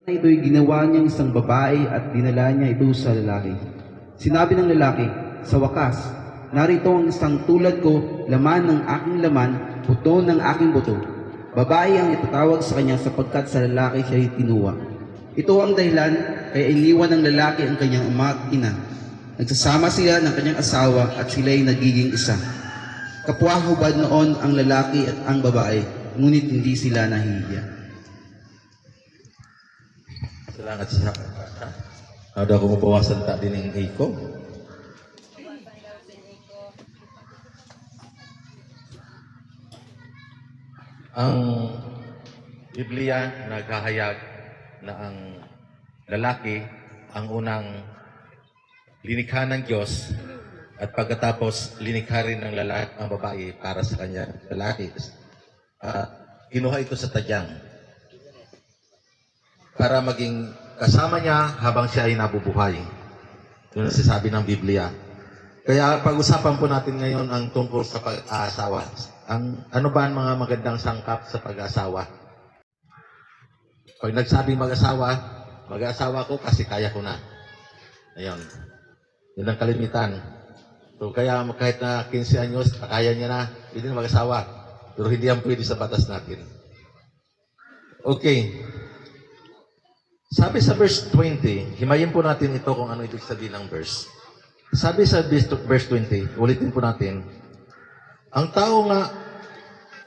Ito'y ginawa niyang isang babae at dinala niya ito sa lalaki. Sinabi ng lalaki, sa wakas, narito ang isang tulad ko, laman ng aking laman, buto ng aking buto. Babae ang itatawag sa kanya sapagkat sa lalaki siya'y tinuwa. Ito ang dahilan kaya iniwan ng lalaki ang kanyang ama at ina. Nagsasama sila ng kanyang asawa at sila'y nagiging isa. Kapwa-hubad noon ang lalaki at ang babae, ngunit hindi sila nahihiya. Salamat sa ada ko mabawasan ta din ng iko. Ang Biblia naghahayag na ang lalaki ang unang linikha ng Diyos at pagkatapos linikha rin ng lalaki ang babae para sa kanya lalaki. Kinuha ito sa tadyang para maging kasama niya habang siya ay nabubuhay. Ito ang sinasabi ng Biblia. Kaya pag-usapan po natin ngayon ang tungkol sa pag-aasawa. Ano ba ang mga magandang sangkap sa pag-aasawa? Pag nagsabing mag-asawa ko kasi kaya ko na. Ayun. Yun ang kalimitan. So, kaya kahit na 15 anyos, kaya niya na, pwede na mag-asawa. Pero hindi yan pwede sa batas natin. Okay. Sabi sa verse 20, himayin po natin ito kung ano ibig sabihin ng verse. Sabi sa verse 20, ulitin po natin, ang tao nga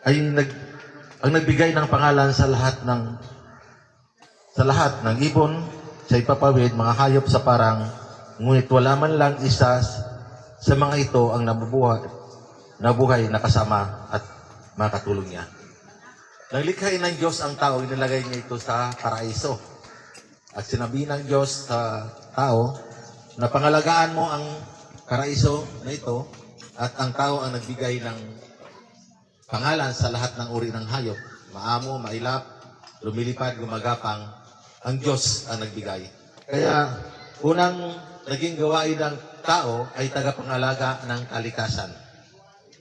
ay ang nagbigay ng pangalan sa lahat ng ibon, sa ipapawid, mga hayop sa parang, ngunit wala man lang isa sa mga ito ang nabuhay na kasama at makatulong niya. Nang likhain ng Diyos ang tao, inilagay niya ito sa paraiso. At sinabi ng Diyos sa tao na pangalagaan mo ang paraiso na ito at ang tao ang nagbigay ng pangalan sa lahat ng uri ng hayop. Maamo, mailap, lumilipad, gumagapang, ang Diyos ang nagbigay. Kaya unang naging gawain ng tao ay tagapangalaga ng kalikasan.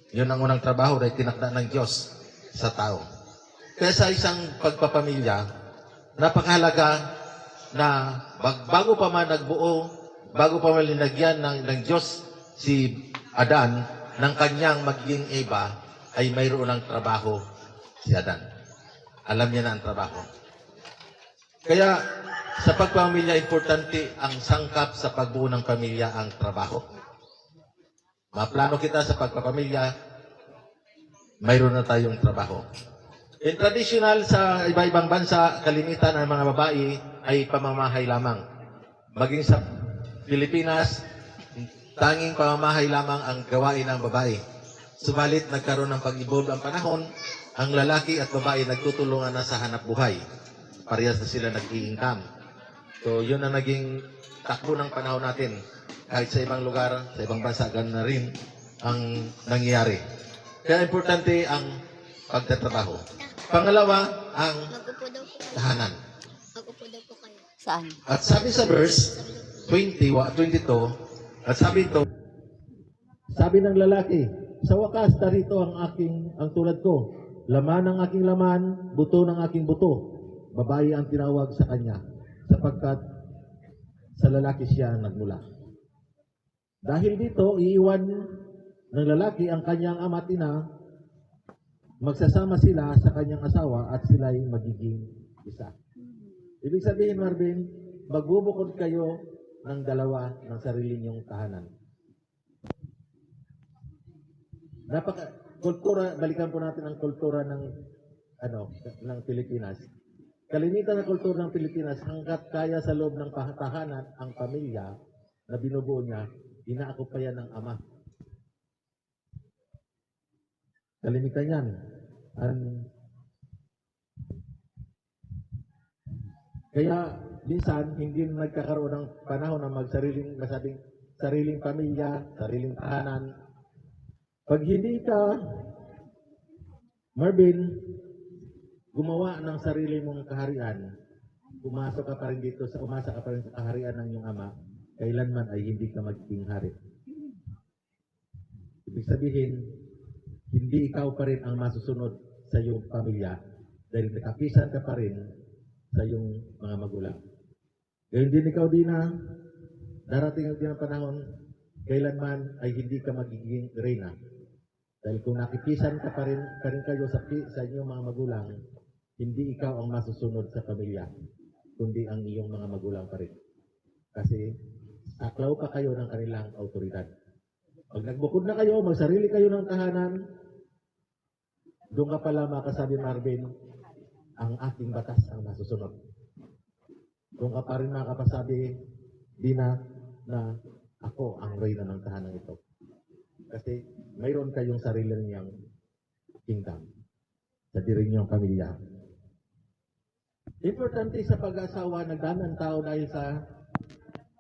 Yun ang unang trabaho na tinakda ng Diyos sa tao. Kaya sa isang pagpapamilya, napakahalaga na bago pa man nagbuo, bago pa man linagyan ng Diyos si Adan ng kanyang magiging Eva, ay mayroon ng trabaho si Adan. Alam niya na ang trabaho. Kaya sa pagpamilya, importante ang sangkap sa pagbuo ng pamilya ang trabaho. Maplano kita sa pagpapamilya, mayroon na tayong trabaho. In traditional sa iba-ibang bansa, kalimitan ng mga babae ay pamamahay lamang. Maging sa Pilipinas, tanging pamamahay lamang ang gawain ng babae. Subalit nagkaroon ng pag-evolve ang panahon, ang lalaki at babae nagtutulungan na sa hanap buhay. Parehas na sila nag-i-income. So yun ang naging takbo ng panahon natin. Kahit sa ibang lugar, sa ibang bansa, ganun na rin ang nangyayari. Kaya importante ang pagtatrabaho. Pangalawa, ang tahanan. Mag-upo daw po kayo. Saan? At sabi sa verse 22, at sabi ito, sabi ng lalaki, sa wakas, darito ang tulad ko. Laman ng aking laman, buto ng aking buto. Babae ang tinawag sa kanya, sapagkat sa lalaki siya nagmula. Dahil dito, iiwan ng lalaki ang kanyang ama at ina, magsasama sila sa kanyang asawa at sila'y magiging isa. Ibig sabihin, Marvin, magbubukod kayo ng dalawa ng sarili niyong tahanan. Kultura, balikan po natin ang kultura ng Pilipinas. Kalimitan ng kultura ng Pilipinas, hanggat kaya sa loob ng tahanan ang pamilya na binubuo niya, inaakupayan ng ama. Kalimitan yan. Kaya minsan hindi nagkakaroon ng panahon na sariling pamilya, sariling tahanan. Pag hindi ka, Marvin, gumawa ng sarili mong kaharian, umasa ka pa rin sa kaharian ng iyong ama, kailanman ay hindi ka magiging hari. Ibig sabihin, hindi ikaw pa rin ang masusunod sa iyong pamilya dahil nakapisan ka pa rin sa iyong mga magulang. Gayun din ikaw, Dina, darating ang panahon, kailanman ay hindi ka magiging reyna. Dahil kung nakikisan ka pa rin kayo sa inyong mga magulang, hindi ikaw ang masusunod sa pamilya, kundi ang iyong mga magulang pa rin. Kasi saklaw pa kayo ng kanilang autoridad. Pag nagbukod na kayo, magsarili kayo ng tahanan, doon ka pala makasabi, Marvin, ang aking batas ang masusunod. Doon ka pa rin makapasabi, Dina, na ako ang reyna ng tahanan ito. Kasi mayroon kayong sarili niyang kingdom sa diri niyong pamilya. Importante sa pag-asawa, nagdaan ang tao dahil sa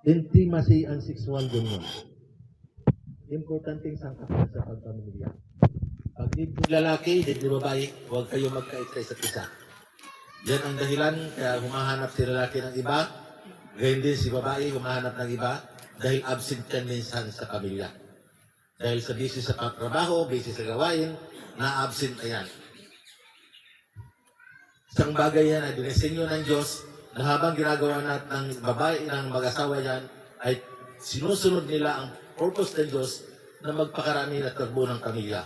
intimacy and sexual union. Importante sangkapan sa pagpamilya. Pag di lalaki, di babae, huwag kayo magkait sa isa't isa. Yan ang dahilan kaya humahanap si lalaki ng iba, gayon din si babae humahanap ng iba, dahil absent ka minsan sa pamilya. Dahil sa busy sa trabaho, busy sa gawain, na-absent na yan. Isang bagay yan ay dinisenyo ng Diyos na habang ginagawa natin ng babae ng mag-asawa yan, ay sinusunod nila ang purpose ng Diyos na magpakarami at tagbo ng pamilya.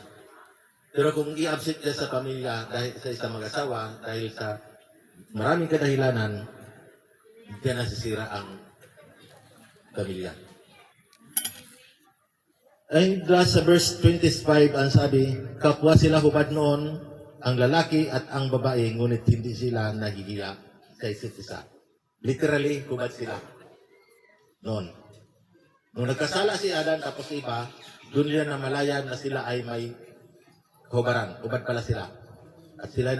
Pero kung i-absent niya sa pamilya dahil sa isang mag-asawa, dahil sa maraming kadahilanan, diyan nasisira ang pamilya. Ay sa verse 25, ang sabi, kapwa sila hubad noon, ang lalaki at ang babae, ngunit hindi sila nahihiya sa isa't isa. Literally, hubad sila noon. Nung nagkasala si Adan tapos iba, doon nila namalayan na sila ay may hubaran. Hubad pala sila. At sila